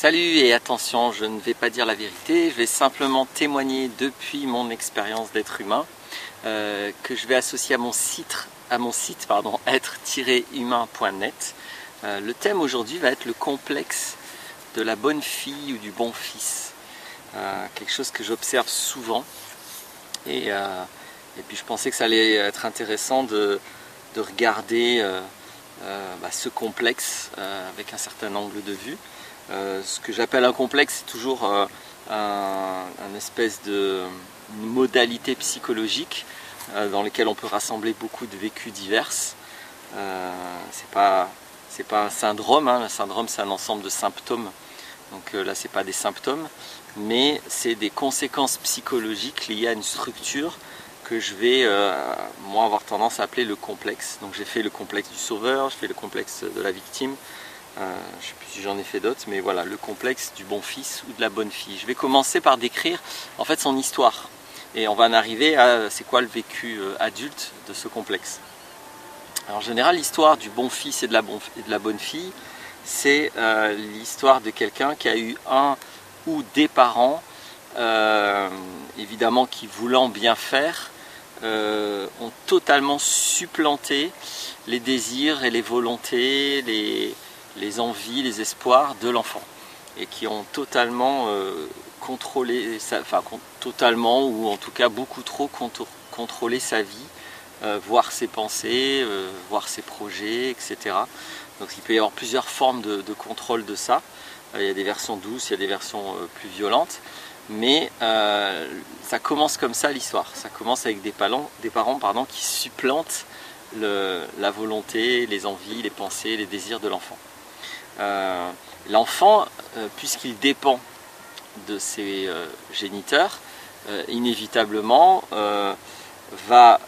Salut et attention, je ne vais pas dire la vérité, je vais simplement témoigner depuis mon expérience d'être humain que je vais associer à mon site être-humain.net. Le thème aujourd'hui va être le complexe de la bonne fille ou du bon fils. Quelque chose que j'observe souvent et puis je pensais que ça allait être intéressant de regarder ce complexe avec un certain angle de vue. Ce que j'appelle un complexe, c'est toujours un espèce de modalité psychologique dans lequel on peut rassembler beaucoup de vécus divers. C'est pas un syndrome, hein. Le syndrome c'est un ensemble de symptômes, donc là c'est pas des symptômes, mais c'est des conséquences psychologiques liées à une structure que je vais moi avoir tendance à appeler le complexe. Donc j'ai fait le complexe du sauveur, j'ai fait le complexe de la victime. Je ne sais plus si j'en ai fait d'autres, mais voilà, le complexe du bon fils ou de la bonne fille. Je vais commencer par décrire en fait son histoire et on va en arriver à c'est quoi le vécu adulte de ce complexe. Alors, en général, l'histoire du bon fils et de la bonne fille, c'est l'histoire de quelqu'un qui a eu un ou des parents, évidemment qui voulant bien faire, ont totalement supplanté les désirs et les volontés, les envies, les espoirs de l'enfant et qui ont totalement contrôlé, totalement ou en tout cas beaucoup trop contrôlé sa vie, voir ses pensées, voir ses projets, etc. Donc il peut y avoir plusieurs formes de contrôle de ça. Il y a des versions douces, il y a des versions plus violentes, mais ça commence comme ça l'histoire. Ça commence avec des parents qui supplantent la volonté, les envies, les pensées, les désirs de l'enfant. L'enfant, puisqu'il dépend de ses géniteurs, inévitablement va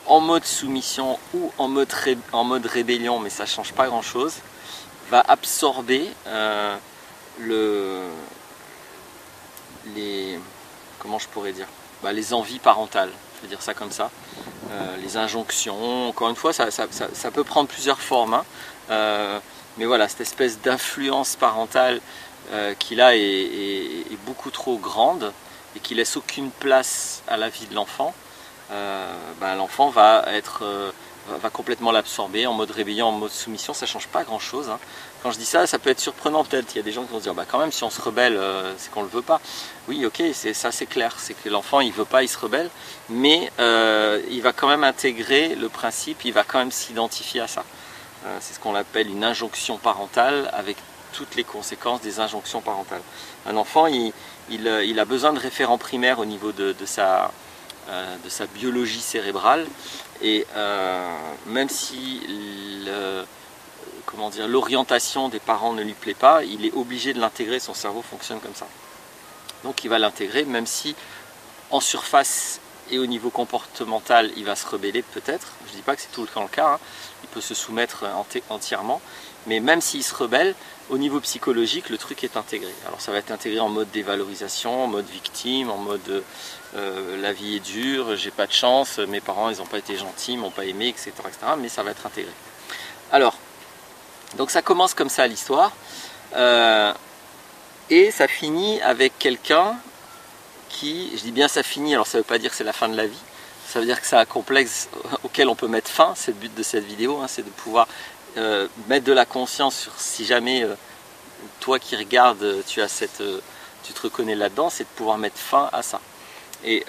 en mode soumission ou en mode rébellion, mais ça ne change pas grand chose, va absorber comment je pourrais dire, les envies parentales, je vais dire ça comme ça, les injonctions. Encore une fois, ça peut prendre plusieurs formes, hein. Mais voilà, cette espèce d'influence parentale qu'il a est beaucoup trop grande et qui laisse aucune place à la vie de l'enfant. L'enfant va complètement l'absorber en mode rébellion, en mode soumission. Ça ne change pas grand chose, hein. Quand je dis ça, ça peut être surprenant peut-être. Il y a des gens qui vont se dire quand même si on se rebelle, c'est qu'on ne le veut pas. Oui, ok, c'est clair, c'est que l'enfant il veut pas, il se rebelle, mais il va quand même intégrer le principe, il va quand même s'identifier à ça. C'est ce qu'on appelle une injonction parentale avec toutes les conséquences des injonctions parentales. Un enfant, il a besoin de référents primaires au niveau de sa biologie cérébrale et même si l'orientation des parents ne lui plaît pas, il est obligé de l'intégrer, son cerveau fonctionne comme ça. Donc il va l'intégrer même si en surface et au niveau comportemental il va se rebeller peut-être. Je ne dis pas que c'est tout le temps le cas, hein. Il peut se soumettre entièrement, mais même s'il se rebelle, au niveau psychologique, le truc est intégré. Alors ça va être intégré en mode dévalorisation, en mode victime, en mode la vie est dure, j'ai pas de chance, mes parents ils n'ont pas été gentils, ils m'ont pas aimé, etc., etc. Mais ça va être intégré. Alors, donc ça commence comme ça l'histoire, et ça finit avec quelqu'un qui, je dis bien ça finit, alors ça ne veut pas dire que c'est la fin de la vie, ça veut dire que c'est un complexe auquel on peut mettre fin. C'est le but de cette vidéo, hein, c'est de pouvoir mettre de la conscience sur si jamais toi qui regardes, tu te reconnais là-dedans, c'est de pouvoir mettre fin à ça. Et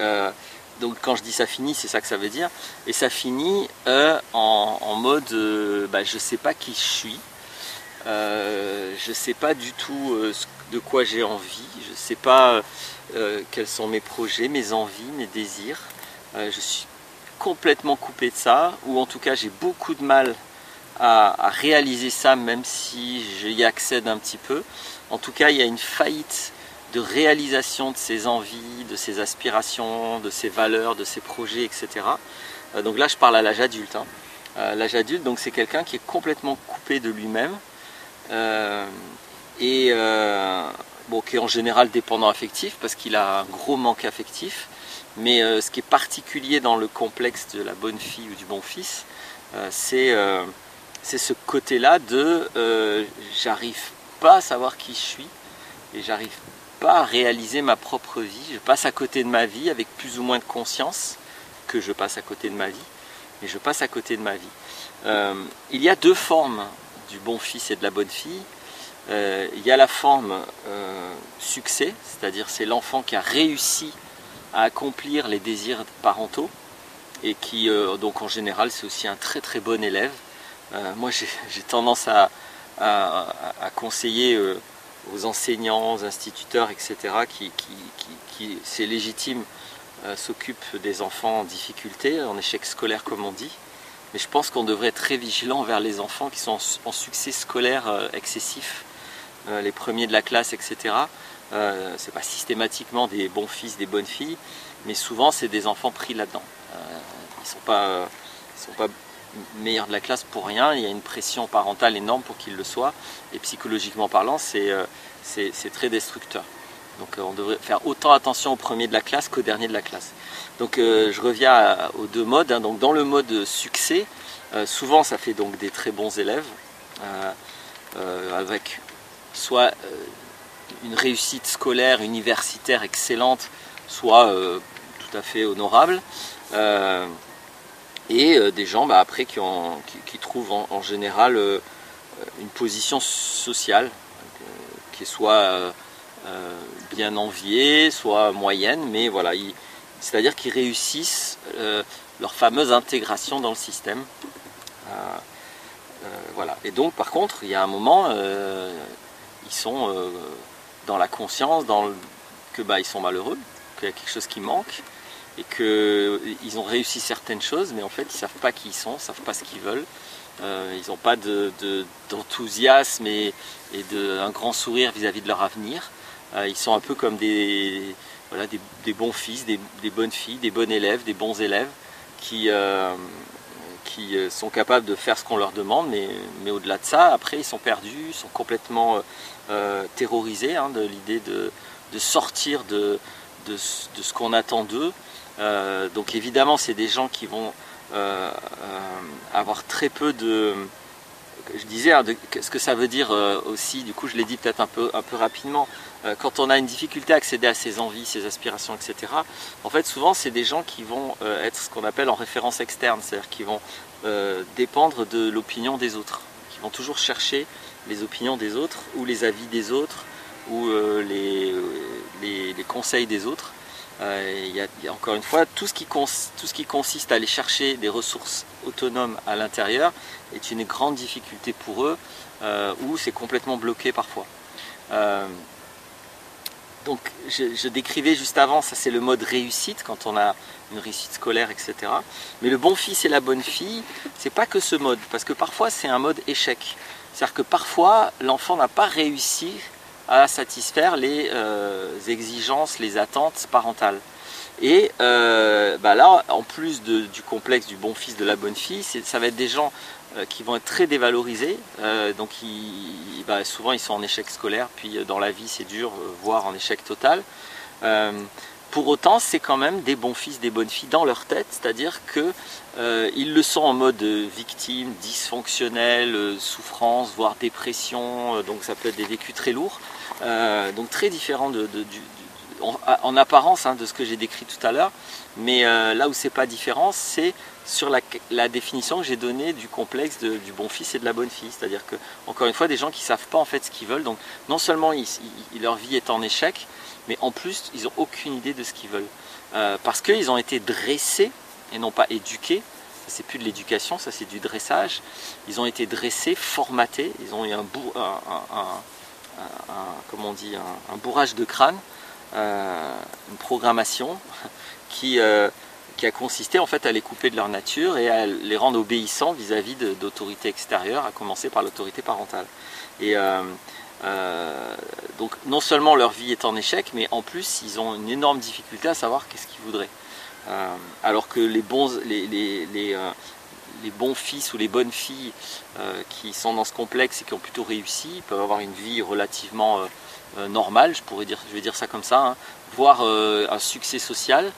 donc quand je dis ça finit, c'est ça que ça veut dire. Et ça finit en mode je sais pas qui je suis, je sais pas du tout de quoi j'ai envie, je sais pas quels sont mes projets, mes envies, mes désirs. Je suis complètement coupé de ça, ou en tout cas j'ai beaucoup de mal à réaliser ça, même si j'y accède un petit peu. En tout cas, il y a une faillite de réalisation de ses envies, de ses aspirations, de ses valeurs, de ses projets, etc. Donc là, je parle à l'âge adulte, hein. L'âge adulte, donc c'est quelqu'un qui est complètement coupé de lui-même qui est en général dépendant affectif parce qu'il a un gros manque affectif. Mais ce qui est particulier dans le complexe de la bonne fille ou du bon fils, c'est ce côté-là de j'arrive pas à savoir qui je suis, et j'arrive pas à réaliser ma propre vie. Je passe à côté de ma vie avec plus ou moins de conscience que je passe à côté de ma vie, mais je passe à côté de ma vie. Il y a deux formes du bon fils et de la bonne fille. Il y a la forme succès, c'est-à-dire c'est l'enfant qui a réussi à accomplir les désirs parentaux et qui, donc en général, c'est aussi un très très bon élève. Moi j'ai tendance à conseiller aux enseignants, aux instituteurs, etc., qui c'est légitime, s'occupent des enfants en difficulté, en échec scolaire comme on dit. Mais je pense qu'on devrait être très vigilant vers les enfants qui sont en succès scolaire excessif, les premiers de la classe, etc. C'est pas systématiquement des bons fils, des bonnes filles, mais souvent c'est des enfants pris là-dedans. Ils sont pas meilleurs de la classe pour rien, il y a une pression parentale énorme pour qu'ils le soient, et psychologiquement parlant, c'est très destructeur. Donc on devrait faire autant attention au premier de la classe qu'au dernier de la classe. Donc je reviens aux deux modes. Donc dans le mode succès, souvent ça fait donc des très bons élèves, avec soit une réussite scolaire, universitaire excellente, soit tout à fait honorable. Et des gens après qui trouvent en général une position sociale qui est soit bien enviée, soit moyenne, mais voilà, c'est-à-dire qu'ils réussissent leur fameuse intégration dans le système. Voilà. Et donc par contre, il y a un moment, ils sont dans la conscience que ils sont malheureux, qu'il y a quelque chose qui manque, et qu'ils ont réussi certaines choses, mais en fait ils ne savent pas qui ils sont, ils ne savent pas ce qu'ils veulent, ils n'ont pas d'enthousiasme et un grand sourire vis-à-vis de leur avenir. Ils sont un peu comme des bons fils, des bonnes filles, des bons élèves, des bons élèves qui sont capables de faire ce qu'on leur demande, mais au-delà de ça, après ils sont perdus, ils sont complètement terrorisés de l'idée de sortir de ce qu'on attend d'eux. Donc évidemment c'est des gens qui vont avoir très peu de... Je disais ce que ça veut dire aussi, du coup je l'ai dit peut-être un peu rapidement, quand on a une difficulté à accéder à ses envies, ses aspirations, etc. En fait souvent c'est des gens qui vont être ce qu'on appelle en référence externe, c'est-à-dire qui vont dépendre de l'opinion des autres, qui vont toujours chercher les opinions des autres ou les avis des autres ou les conseils des autres. Il y a encore une fois tout ce qui consiste à aller chercher des ressources autonomes à l'intérieur est une grande difficulté pour eux, où c'est complètement bloqué parfois. Donc je décrivais juste avant, ça c'est le mode réussite, quand on a une réussite scolaire, etc. Mais le bon fils et la bonne fille, c'est pas que ce mode, parce que parfois c'est un mode échec. C'est-à-dire que parfois l'enfant n'a pas réussi à satisfaire les exigences, les attentes parentales. Et là, en plus du complexe du bon fils, de la bonne fille, ça va être des gens qui vont être très dévalorisés, donc souvent ils sont en échec scolaire, puis dans la vie c'est dur, voire en échec total. Pour autant, c'est quand même des bons fils, des bonnes filles dans leur tête, c'est-à-dire qu'ils le sont en mode victime, dysfonctionnel, souffrance, voire dépression, donc ça peut être des vécus très lourds, donc très différents en apparence de ce que j'ai décrit tout à l'heure, mais là où c'est pas différent, c'est sur la définition que j'ai donnée du complexe du bon fils et de la bonne fille, c'est-à-dire que, encore une fois, des gens qui ne savent pas en fait ce qu'ils veulent, donc non seulement leur vie est en échec, mais en plus ils n'ont aucune idée de ce qu'ils veulent, parce qu'ils ont été dressés et non pas éduqués. Ça c'est plus de l'éducation, ça c'est du dressage. Ils ont été dressés, formatés, ils ont eu un bourrage de crâne, une programmation qui a consisté en fait à les couper de leur nature et à les rendre obéissants vis-à-vis d'autorités extérieures, à commencer par l'autorité parentale. Et donc non seulement leur vie est en échec, mais en plus ils ont une énorme difficulté à savoir qu'est-ce qu'ils voudraient. Alors que les bons fils ou les bonnes filles qui sont dans ce complexe et qui ont plutôt réussi peuvent avoir une vie relativement normale, je vais dire ça comme ça, voire un succès social,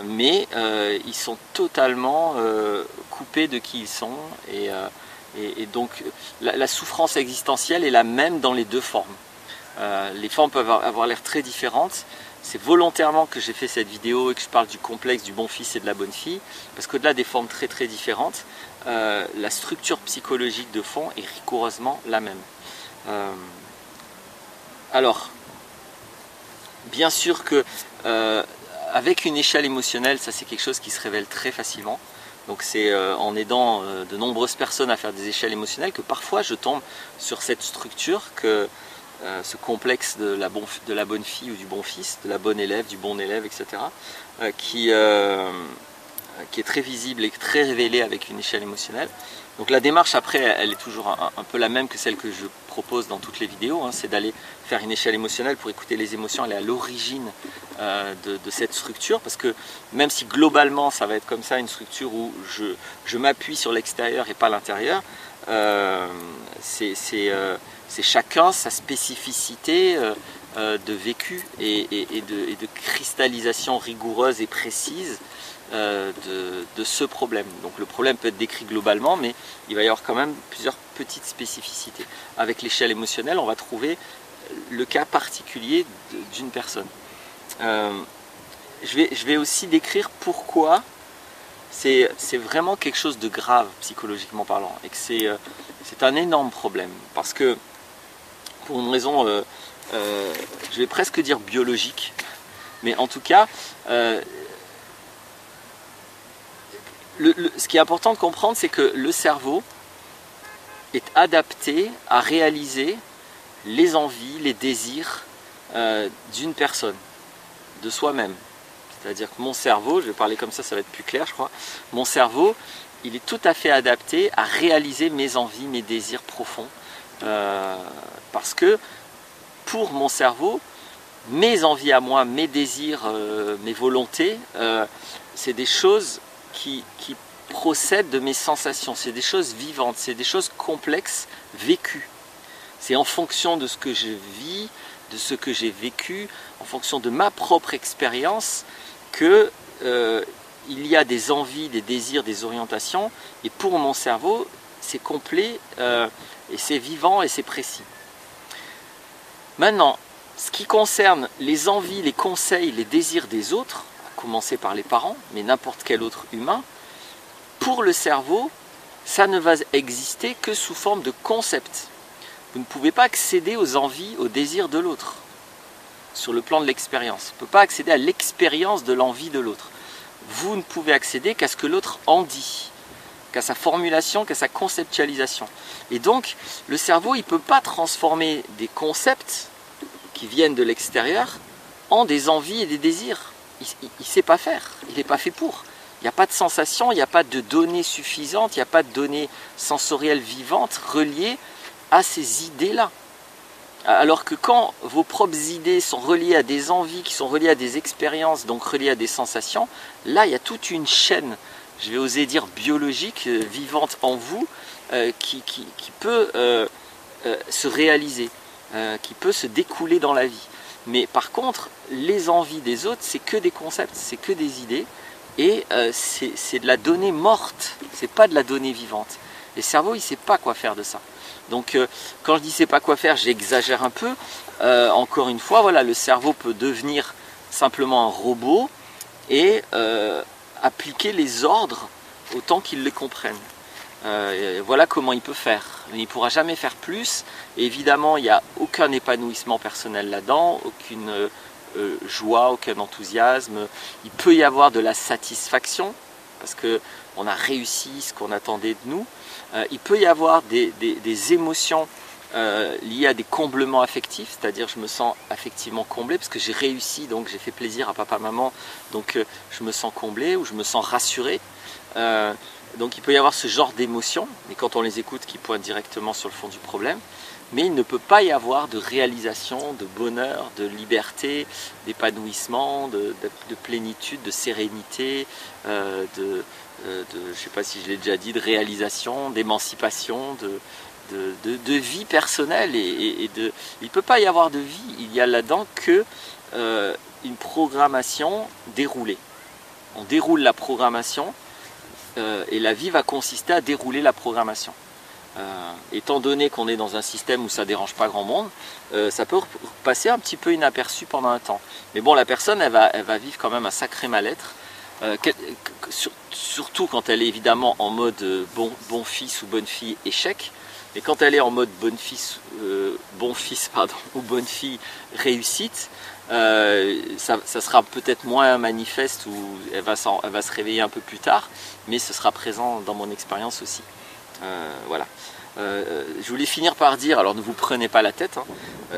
mais ils sont totalement coupés de qui ils sont, et donc la souffrance existentielle est la même dans les deux formes. Les formes peuvent avoir l'air très différentes. C'est volontairement que j'ai fait cette vidéo et que je parle du complexe du bon fils et de la bonne fille, parce qu'au-delà des formes très très différentes, la structure psychologique de fond est rigoureusement la même. Alors, bien sûr que avec une échelle émotionnelle, ça c'est quelque chose qui se révèle très facilement. Donc c'est en aidant de nombreuses personnes à faire des échelles émotionnelles que parfois je tombe sur cette structure, que ce complexe de la bonne fille ou du bon fils, de la bonne élève, du bon élève, etc. Qui est très visible et très révélé avec une échelle émotionnelle. Donc la démarche après, elle est toujours un peu la même que celle que je propose dans toutes les vidéos, hein, c'est d'aller faire une échelle émotionnelle pour écouter les émotions, aller à l'origine de cette structure, parce que même si globalement ça va être comme ça, une structure où je m'appuie sur l'extérieur et pas l'intérieur, c'est chacun sa spécificité de vécu et de cristallisation rigoureuse et précise de ce problème. Donc le problème peut être décrit globalement, mais il va y avoir quand même plusieurs petites spécificités. Avec l'échelle émotionnelle, on va trouver le cas particulier d'une personne. Je vais aussi décrire pourquoi c'est vraiment quelque chose de grave psychologiquement parlant, et que c'est un énorme problème, parce que pour une raison, je vais presque dire biologique, mais en tout cas, ce qui est important de comprendre, c'est que le cerveau est adapté à réaliser les envies, les désirs d'une personne, de soi-même. C'est-à-dire que mon cerveau, je vais parler comme ça va être plus clair je crois, mon cerveau, il est tout à fait adapté à réaliser mes envies, mes désirs profonds, parce que pour mon cerveau, mes envies à moi, mes désirs, mes volontés, c'est des choses qui procèdent de mes sensations, c'est des choses vivantes, c'est des choses complexes, vécues. C'est en fonction de ce que je vis, de ce que j'ai vécu, en fonction de ma propre expérience, que il y a des envies, des désirs, des orientations, et pour mon cerveau, c'est complet, et c'est vivant et c'est précis. Maintenant, ce qui concerne les envies, les conseils, les désirs des autres, à commencer par les parents, mais n'importe quel autre humain, pour le cerveau, ça ne va exister que sous forme de concept. Vous ne pouvez pas accéder aux envies, aux désirs de l'autre, sur le plan de l'expérience. On ne peut pas accéder à l'expérience de l'envie de l'autre. Vous ne pouvez accéder qu'à ce que l'autre en dit, qu'à sa formulation, qu'à sa conceptualisation. Et donc, le cerveau, il ne peut pas transformer des concepts qui viennent de l'extérieur en des envies et des désirs. Il ne sait pas faire, il n'est pas fait pour. Il n'y a pas de sensation, il n'y a pas de données suffisantes, il n'y a pas de données sensorielles vivantes reliées à ces idées-là. Alors que quand vos propres idées sont reliées à des envies, qui sont reliées à des expériences, donc reliées à des sensations, là il y a toute une chaîne, je vais oser dire biologique, vivante en vous, qui peut se réaliser, qui peut se découler dans la vie. Mais par contre, les envies des autres, c'est que des concepts, c'est que des idées, et c'est de la donnée morte, c'est pas de la donnée vivante. Et le cerveau, il ne sait pas quoi faire de ça. Donc quand je dis c'est pas quoi faire, j'exagère un peu. Encore une fois, voilà, le cerveau peut devenir simplement un robot et appliquer les ordres autant qu'il les comprenne. Voilà comment il peut faire. Mais il ne pourra jamais faire plus. Et évidemment, il n'y a aucun épanouissement personnel là-dedans, aucune joie, aucun enthousiasme. Il peut y avoir de la satisfaction parce qu'on a réussi ce qu'on attendait de nous. Il peut y avoir des émotions liées à des comblements affectifs, c'est-à-dire je me sens affectivement comblé parce que j'ai réussi, donc j'ai fait plaisir à papa, maman, donc je me sens comblé ou je me sens rassuré. Donc il peut y avoir ce genre d'émotions, mais quand on les écoute, qui pointent directement sur le fond du problème. Mais il ne peut pas y avoir de réalisation, de bonheur, de liberté, d'épanouissement, de plénitude, de sérénité, je ne sais pas si je l'ai déjà dit, de réalisation, d'émancipation, de vie personnelle. Il ne peut pas y avoir de vie, il y a là-dedans que une programmation déroulée. On déroule la programmation et la vie va consister à dérouler la programmation. étant donné qu'on est dans un système où ça ne dérange pas grand monde, ça peut passer un petit peu inaperçu pendant un temps. Mais bon, la personne, elle va vivre quand même un sacré mal-être, surtout quand elle est évidemment en mode bon fils ou bonne fille échec. Mais quand elle est en mode bon fils ou bonne fille réussite, ça sera peut-être moins manifeste ou elle va se réveiller un peu plus tard, mais ce sera présent dans mon expérience aussi. Voilà. Je voulais finir par dire, alors ne vous prenez pas la tête, hein,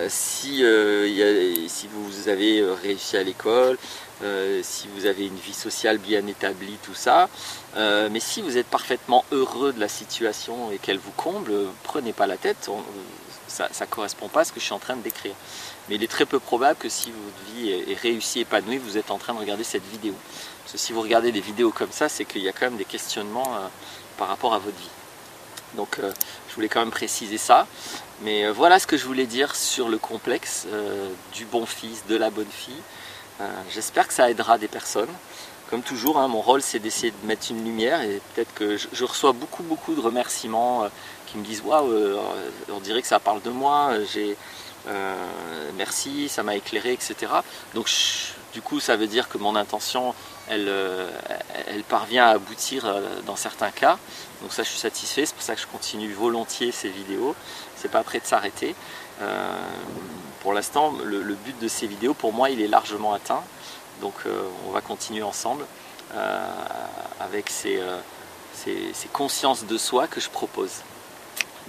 si vous avez réussi à l'école, si vous avez une vie sociale bien établie, tout ça, mais si vous êtes parfaitement heureux de la situation et qu'elle vous comble, prenez pas la tête, ça ne correspond pas à ce que je suis en train de décrire. Mais il est très peu probable que si votre vie est réussie, épanouie, vous êtes en train de regarder cette vidéo. Parce que si vous regardez des vidéos comme ça, c'est qu'il y a quand même des questionnements par rapport à votre vie. Donc je voulais quand même préciser ça. Mais voilà ce que je voulais dire sur le complexe du bon fils, de la bonne fille. J'espère que ça aidera des personnes. Comme toujours, hein, mon rôle c'est d'essayer de mettre une lumière et peut-être que je reçois beaucoup de remerciements qui me disent « Waouh, on dirait que ça parle de moi, merci, ça m'a éclairé, etc. » Donc du coup ça veut dire que mon intention elle parvient à aboutir dans certains cas. Donc ça je suis satisfait, c'est pour ça que je continue volontiers ces vidéos. C'est pas prêt de s'arrêter. Pour l'instant le but de ces vidéos pour moi il est largement atteint. Donc on va continuer ensemble avec ces consciences de soi que je propose.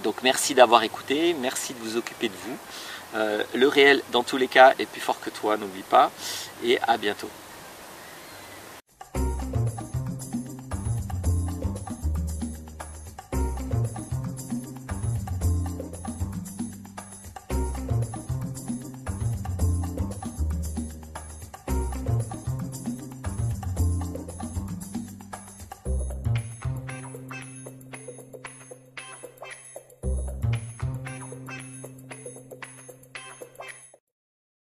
Donc merci d'avoir écouté, merci de vous occuper de vous. Le réel dans tous les cas est plus fort que toi, n'oublie pas, et à bientôt.